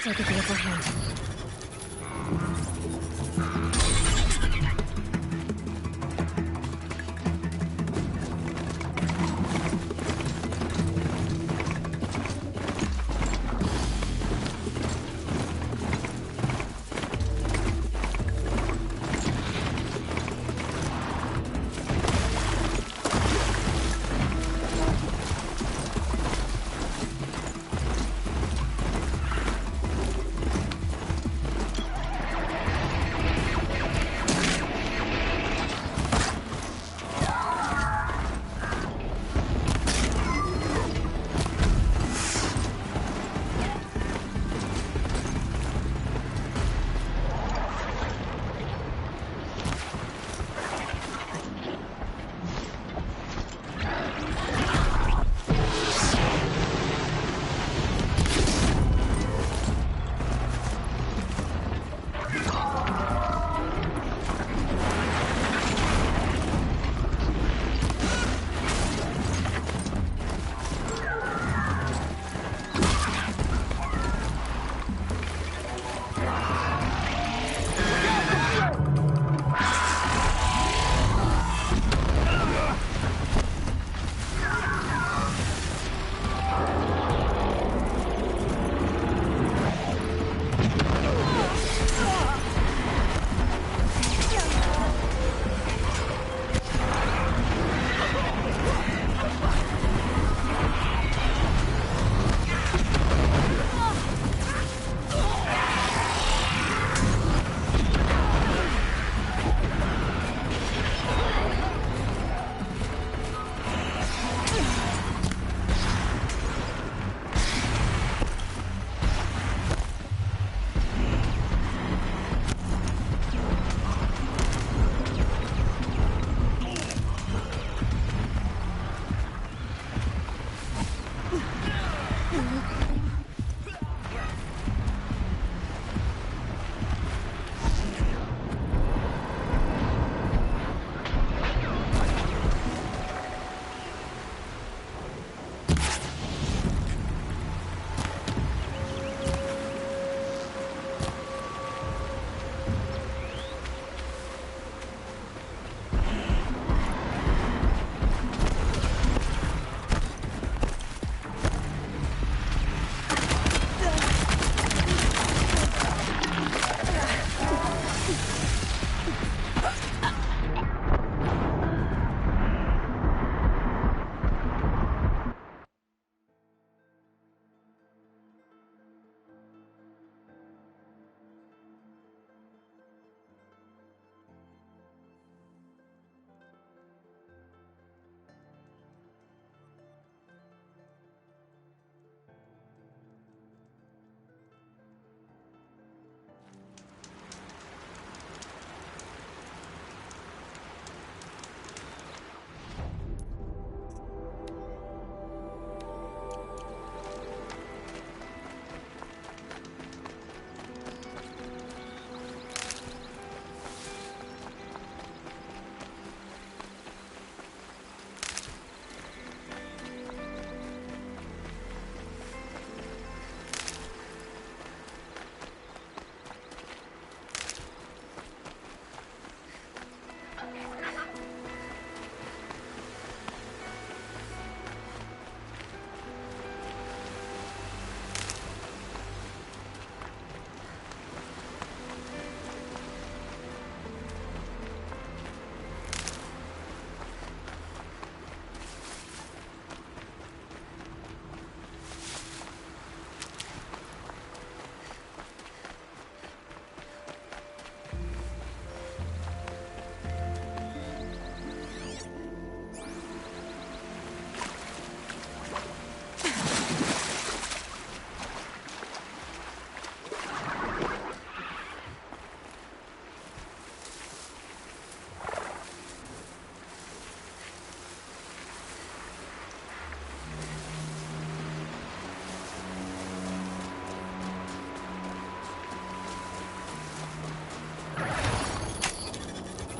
I get the upper hand.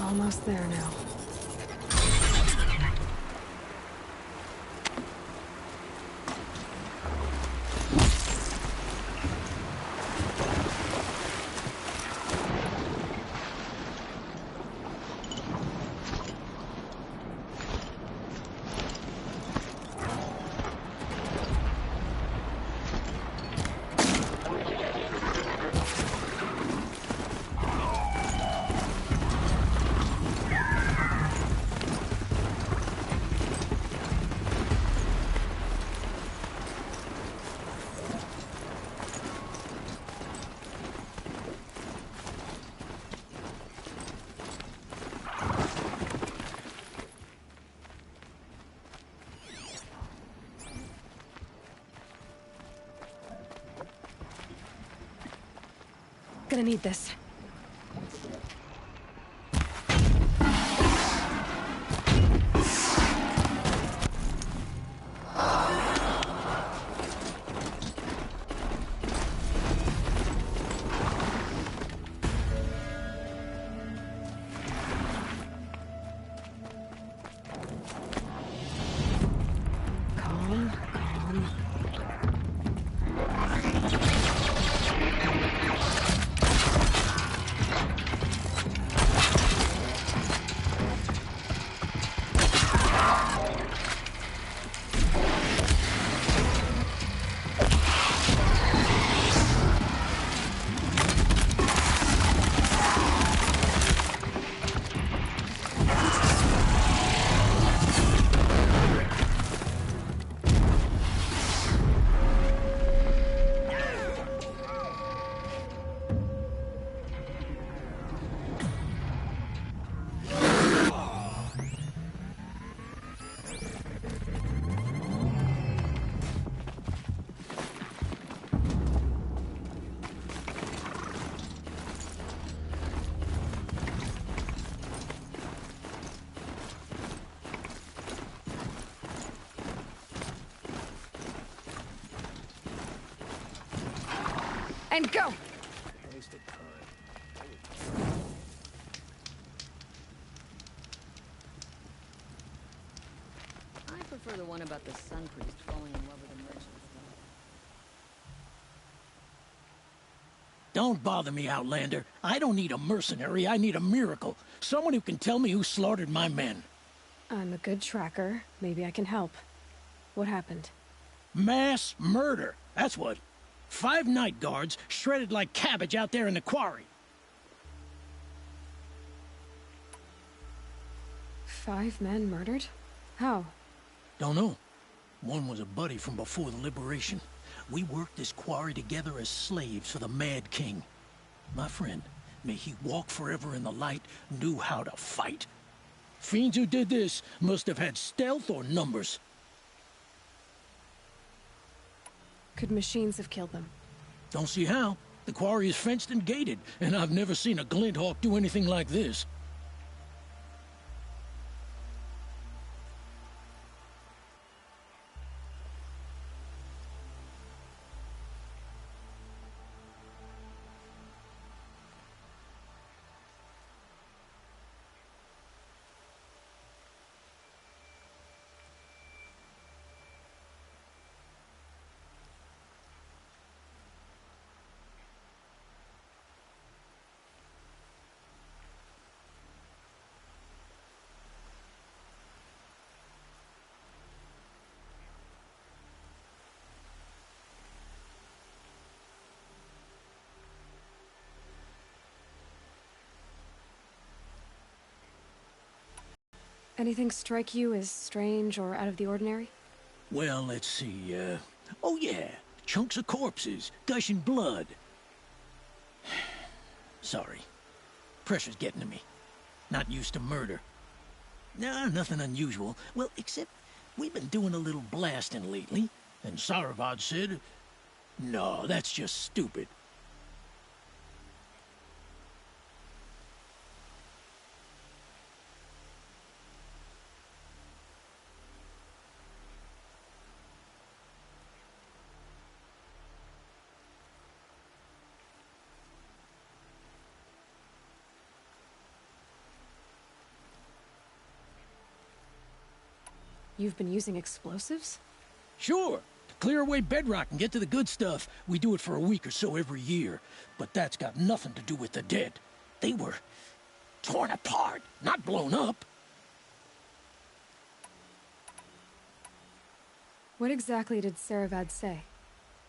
Almost there now. gonna need this. Calm, calm. And go! Wasted time. I prefer the one about the Sun Priest falling in love with a merchant. Don't bother me, Outlander. I don't need a mercenary, I need a miracle. Someone who can tell me who slaughtered my men. I'm a good tracker. Maybe I can help. What happened? Mass murder, that's what. 5 night guards shredded like cabbage out there in the quarry. 5 men murdered? How? Don't know. One was a buddy from before the liberation. We worked this quarry together as slaves for the Mad King. My friend, may he walk forever in the light, knew how to fight. Fiends who did this must have had stealth or numbers. Could machines have killed them? Don't see how. The quarry is fenced and gated, and I've never seen a Glinthawk do anything like this. Anything strike you as strange or out of the ordinary? Well, let's see, oh yeah, chunks of corpses, gushing blood. Sorry. Pressure's getting to me. Not used to murder. Nah, nothing unusual. Well, except we've been doing a little blasting lately, and Saravad said, no, that's just stupid. You've been using explosives? Sure, to clear away bedrock and get to the good stuff. We do it for a week or so every year. But that's got nothing to do with the dead. They were torn apart, not blown up. What exactly did Saravad say?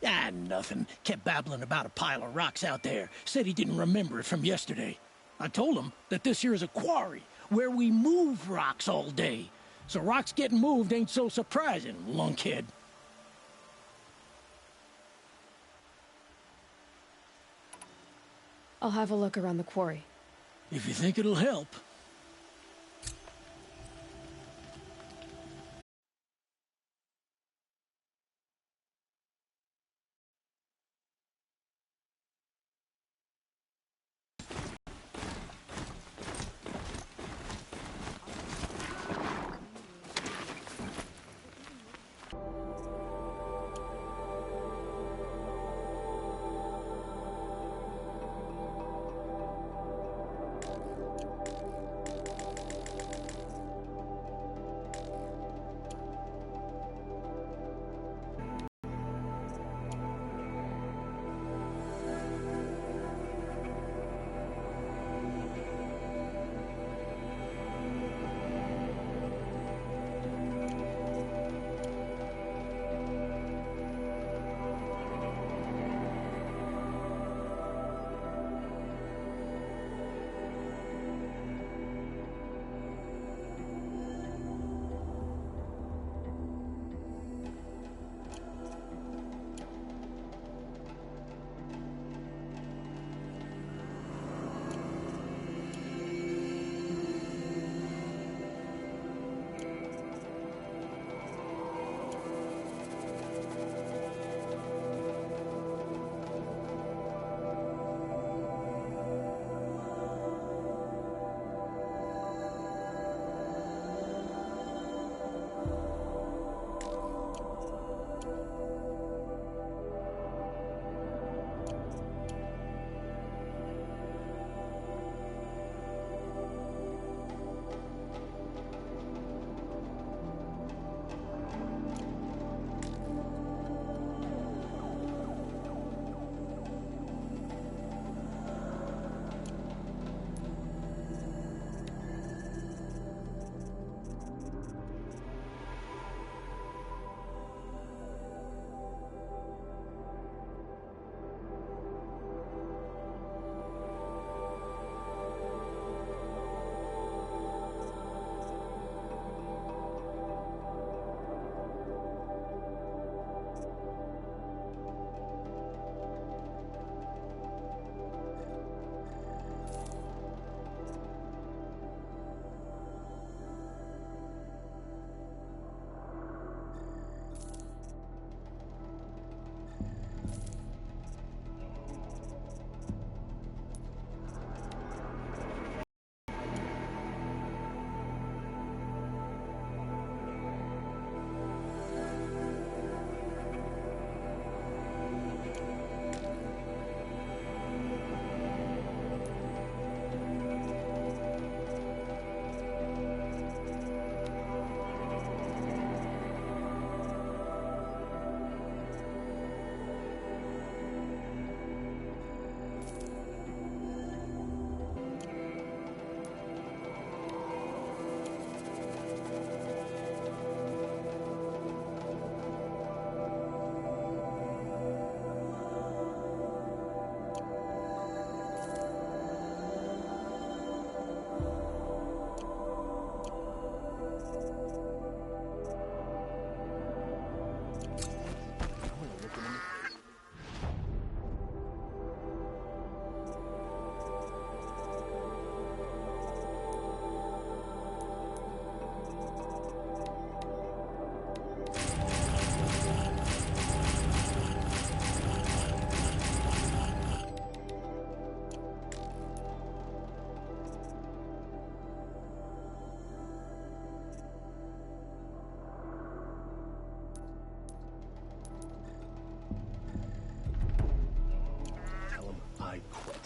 Ah, nothing. Kept babbling about a pile of rocks out there. Said he didn't remember it from yesterday. I told him that this here is a quarry, where we move rocks all day. So rocks getting moved ain't so surprising, lunkhead. I'll have a look around the quarry. If you think it'll help. quit.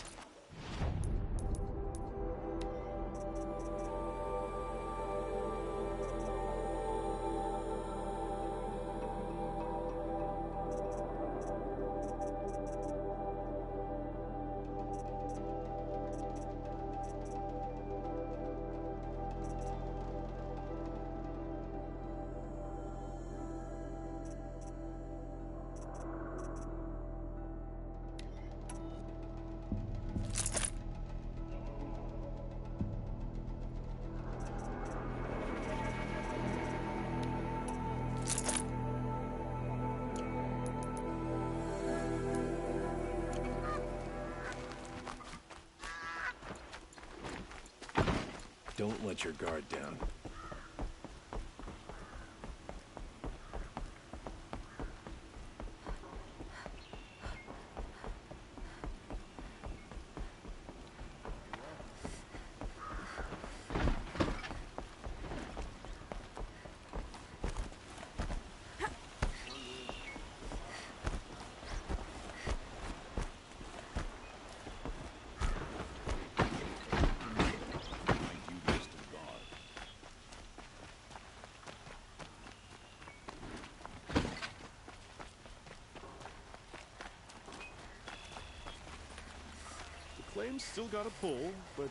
Don't let your guard down. Flame's still got a pull, but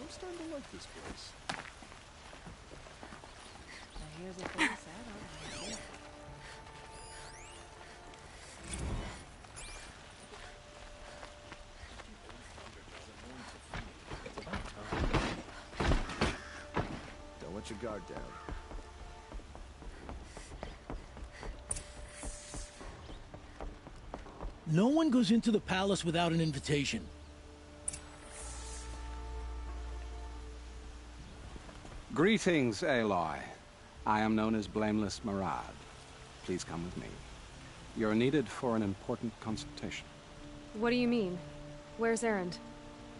I'm starting to like this place. Now here's a place I don't like. Don't let your guard down. No one goes into the palace without an invitation. Greetings, Aloy. I am known as Blameless Marad. Please come with me. You're needed for an important consultation. What do you mean? Where's Erend?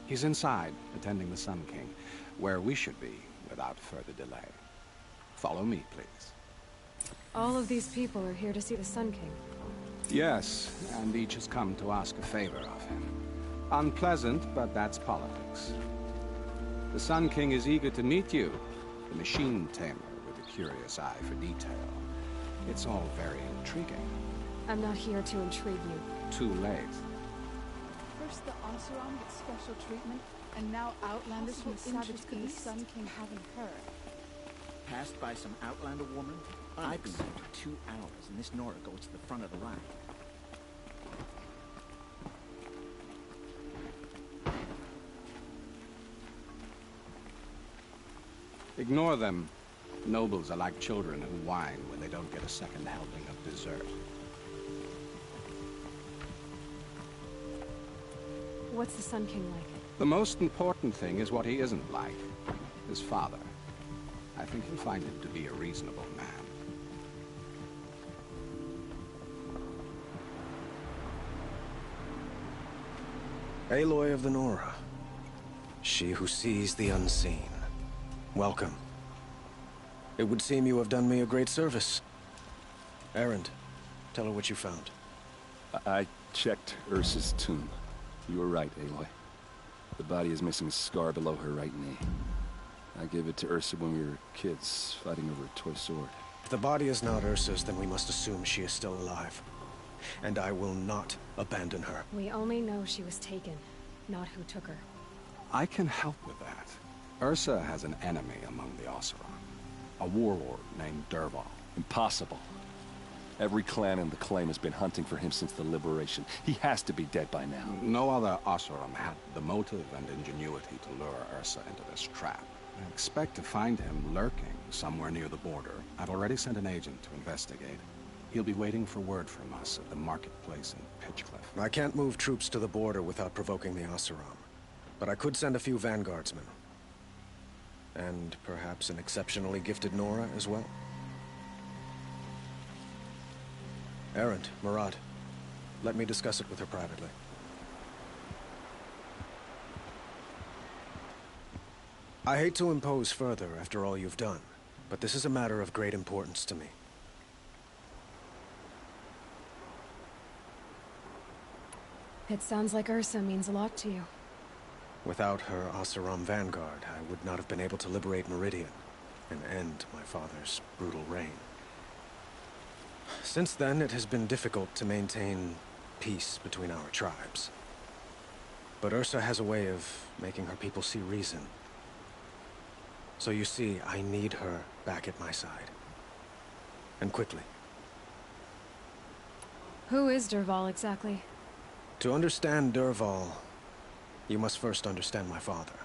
He's inside, attending the Sun King, where we should be without further delay. Follow me, please. All of these people are here to see the Sun King. Yes, and each has come to ask a favor of him. Unpleasant, but that's politics. The Sun King is eager to meet you, the machine tamer with a curious eye for detail. It's all very intriguing. I'm not here to intrigue you. Too late. First the Oseram gets special treatment, and now Outlanders from the Savage East. The Sun King haven't heard. Passed by some Outlander woman? I've been there for 2 hours, and this Nora goes to the front of the line. Ignore them. Nobles are like children who whine when they don't get a second helping of dessert. What's the Sun King like? The most important thing is what he isn't like. His father. I think you'll find him to be a reasonable man. Aloy of the Nora. She who sees the unseen. Welcome. It would seem you have done me a great service. Erend, tell her what you found. I checked Ursa's tomb. You were right, Aloy. The body is missing a scar below her right knee. I gave it to Ursa when we were kids, fighting over a toy sword. If the body is not Ursa's, then we must assume she is still alive. And I will not abandon her. We only know she was taken, not who took her. I can help with that. Ursa has an enemy among the Oseram. A warlord named Dervahl. Impossible. Every clan in the claim has been hunting for him since the liberation. He has to be dead by now. No other Oseram had the motive and ingenuity to lure Ursa into this trap. I expect to find him lurking somewhere near the border. I've already sent an agent to investigate. He'll be waiting for word from us at the marketplace in Pitchcliff. I can't move troops to the border without provoking the Oseram. But I could send a few vanguardsmen. And perhaps an exceptionally gifted Nora as well. Erend, Marad, let me discuss it with her privately. I hate to impose further after all you've done, but this is a matter of great importance to me. It sounds like Ursa means a lot to you. Without her Oseram vanguard, I would not have been able to liberate Meridian and end my father's brutal reign. Since then, it has been difficult to maintain peace between our tribes. But Ursa has a way of making her people see reason. So you see, I need her back at my side. And quickly. Who is Dervahl exactly? To understand Dervahl, you must first understand my father.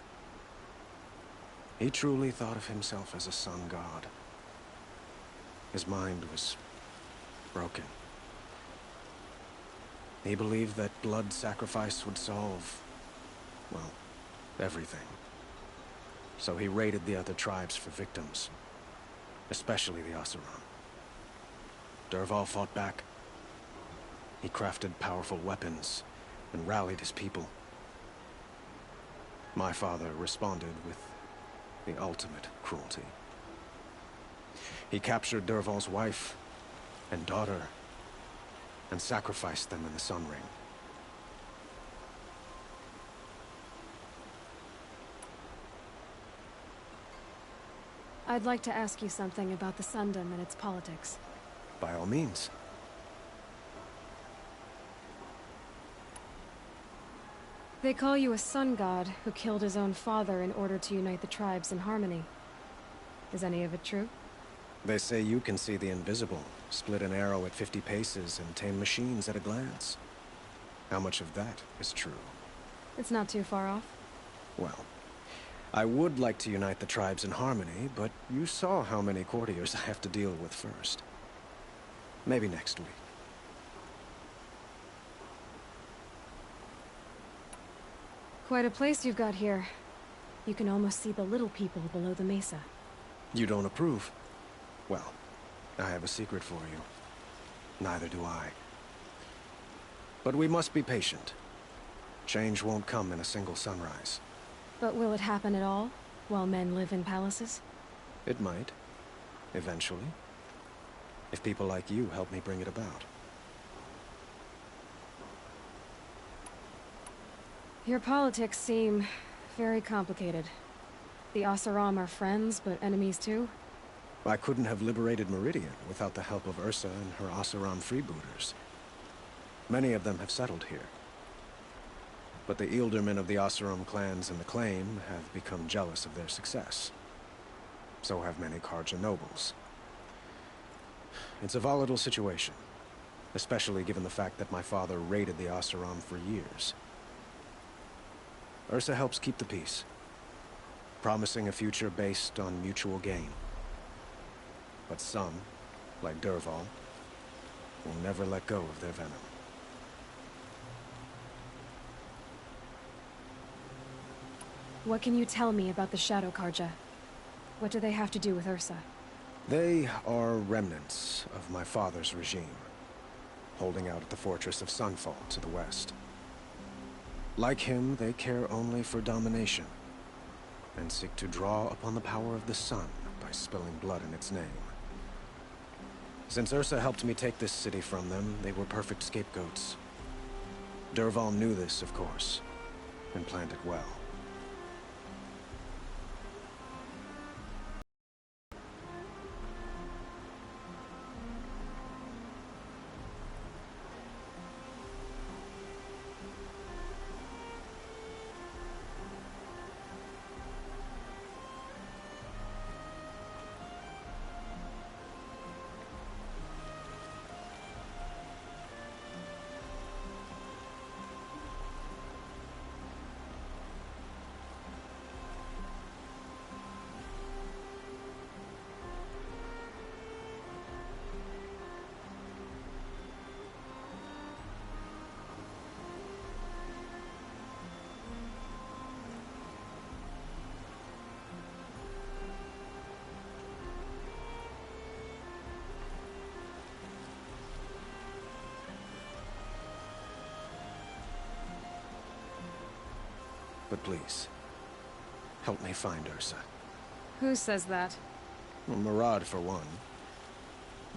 He truly thought of himself as a sun god. His mind was broken. He believed that blood sacrifice would solve, well, everything. So he raided the other tribes for victims, especially the Oseram. Dervahl fought back. He crafted powerful weapons and rallied his people. My father responded with the ultimate cruelty. He captured Dervahl's wife and daughter and sacrificed them in the Sun Ring. I'd like to ask you something about the Sundom and its politics. By all means. They call you a sun god who killed his own father in order to unite the tribes in harmony. Is any of it true? They say you can see the invisible, split an arrow at 50 paces, and tame machines at a glance. How much of that is true? It's not too far off. Well, I would like to unite the tribes in harmony, but you saw how many courtiers I have to deal with first. Maybe next week. Quite a place you've got here. You can almost see the little people below the mesa. You don't approve? Well, I have a secret for you. Neither do I. But we must be patient. Change won't come in a single sunrise. But will it happen at all, while men live in palaces? It might. Eventually. If people like you help me bring it about. Your politics seem very complicated. The Oseram are friends, but enemies too? I couldn't have liberated Meridian without the help of Ursa and her Oseram freebooters. Many of them have settled here. But the Ealdormen of the Oseram clans in the Claim have become jealous of their success. So have many Carja nobles. It's a volatile situation, especially given the fact that my father raided the Oseram for years. Ursa helps keep the peace, promising a future based on mutual gain. But some, like Dervahl, will never let go of their venom. What can you tell me about the Shadow Carja? What do they have to do with Ursa? They are remnants of my father's regime, holding out at the fortress of Sunfall to the west. Like him, they care only for domination, and seek to draw upon the power of the sun by spilling blood in its name. Since Ursa helped me take this city from them, they were perfect scapegoats. Dervahl knew this, of course, and planned it well. But please, help me find Ursa. Who says that? Well, Murad, for one.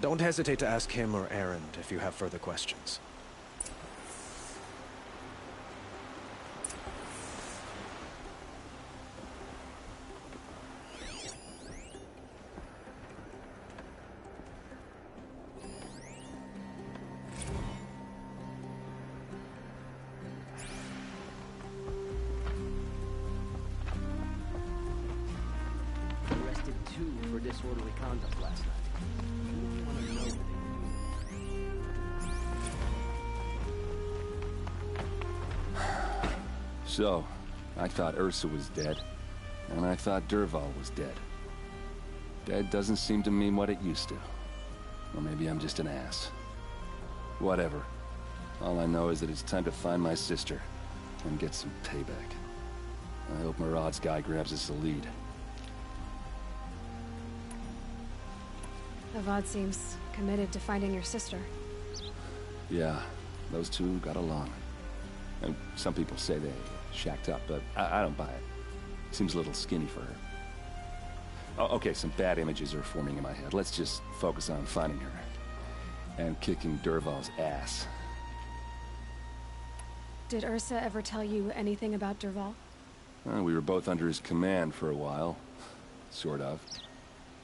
Don't hesitate to ask him or Erend if you have further questions. 2 for disorderly conduct last night. You want to know what they were doing. So, I thought Ursa was dead, and I thought Dervahl was dead. Dead doesn't seem to mean what it used to. Or maybe I'm just an ass. Whatever. All I know is that it's time to find my sister and get some payback. I hope Murad's guy grabs us a lead. Avad seems committed to finding your sister. Yeah, those two got along. And some people say they shacked up, but I don't buy it. Seems a little skinny for her. Oh, okay, some bad images are forming in my head. Let's just focus on finding her. And kicking Dervahl's ass. Did Ursa ever tell you anything about Dervahl? We were both under his command for a while. Sort of.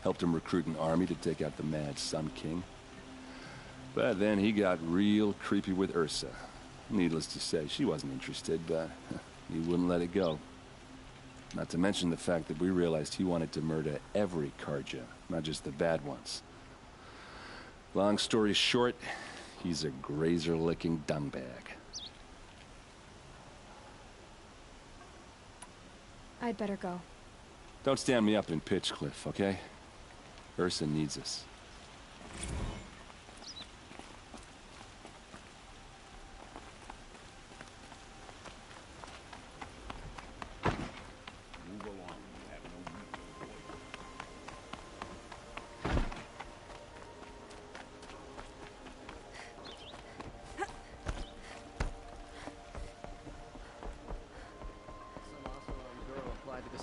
Helped him recruit an army to take out the Mad Sun King. But then he got real creepy with Ursa. Needless to say, she wasn't interested, but he wouldn't let it go. Not to mention the fact that we realized he wanted to murder every Carja, not just the bad ones. Long story short, he's a grazer-licking dungbag. I'd better go. Don't stand me up in Pitchcliff, okay? Ursa needs us.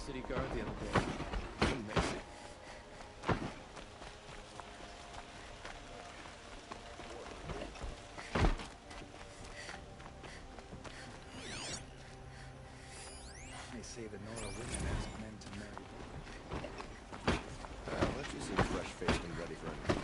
City guard the other day. Amazing. They say the Nora women ask men to marry. Let's just seem fresh-faced and ready for anything.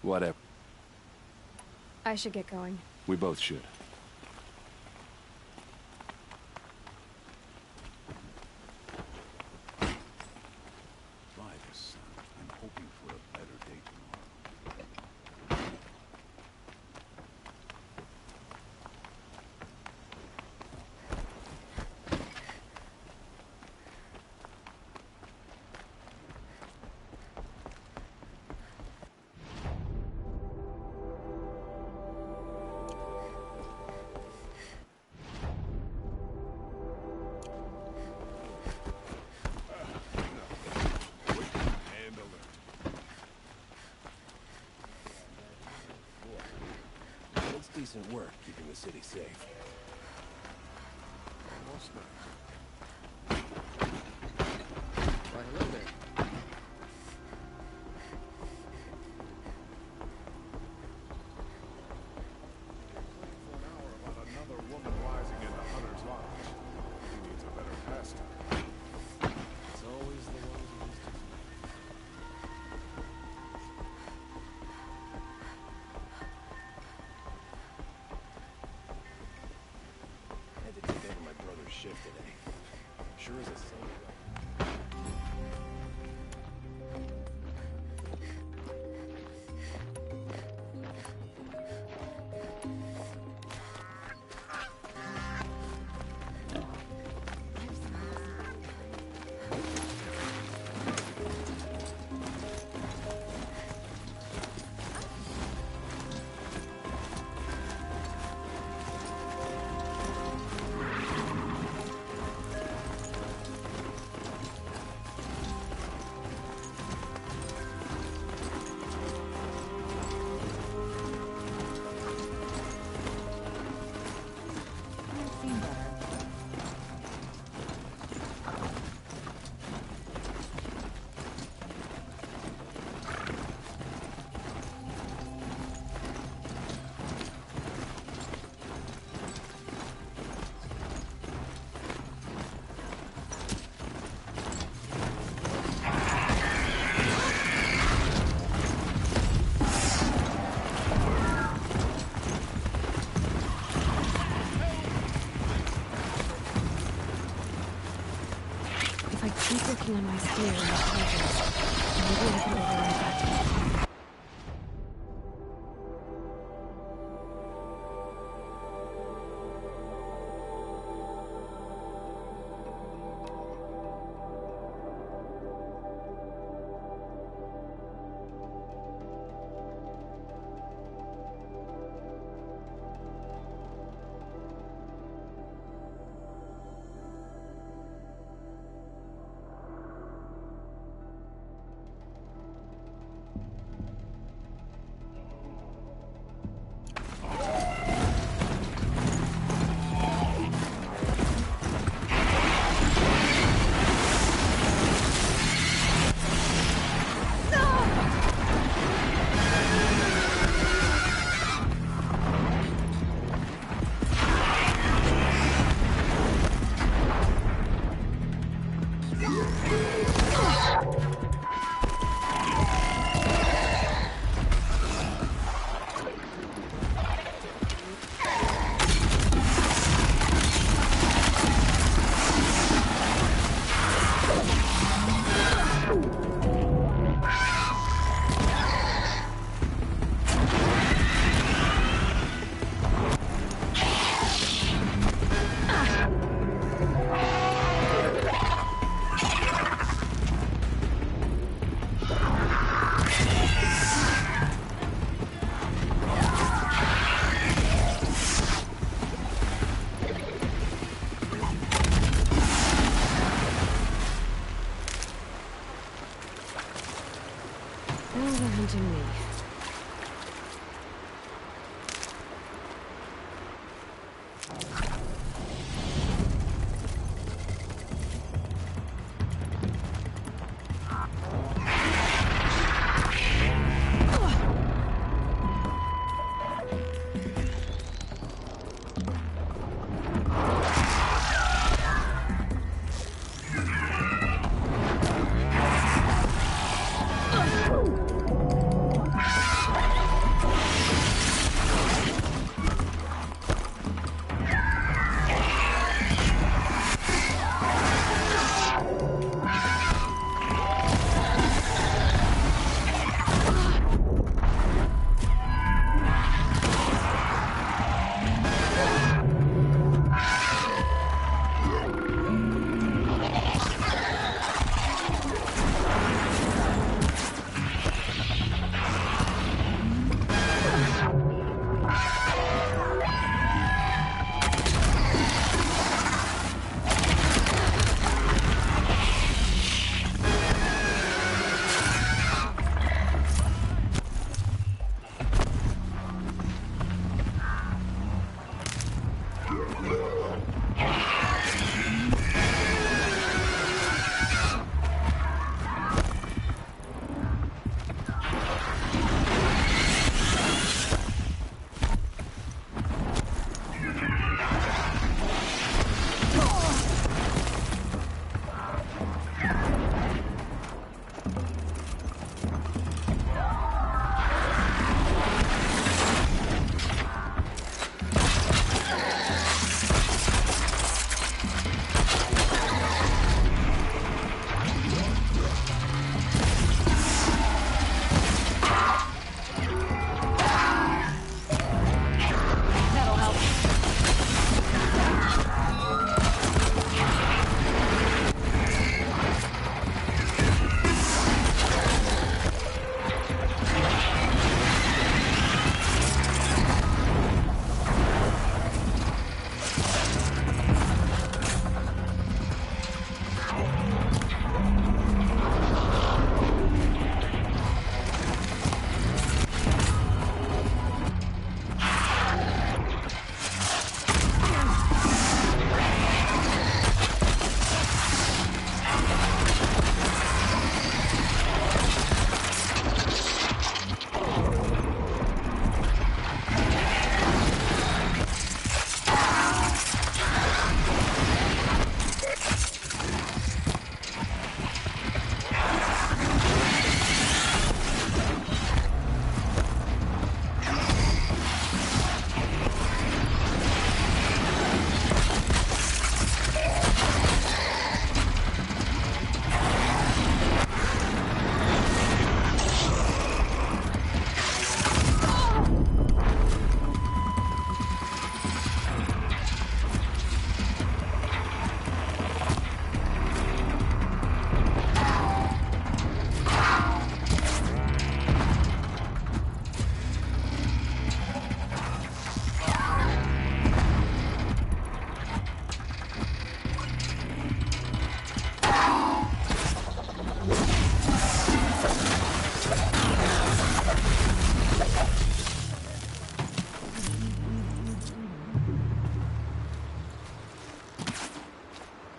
Whatever. I should get going. We both should. Try this, son. I'm hoping for a better day tomorrow. It's decent work keeping the city safe. Almost there. Why, hello there. For an hour about another woman rising in the Hunter's Lodge. He needs a better pastime. It's always the ones who used to do. I had to take over my brother's shift today. Sure is a sailor. If I keep working on my spear and the soldiers, maybe I can override that.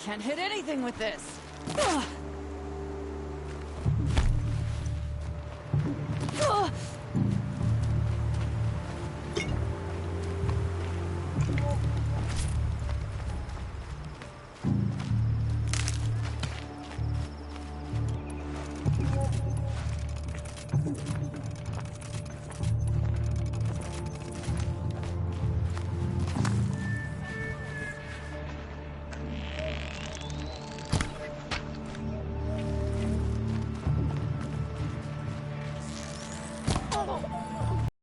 Can't hit anything with this. Ugh.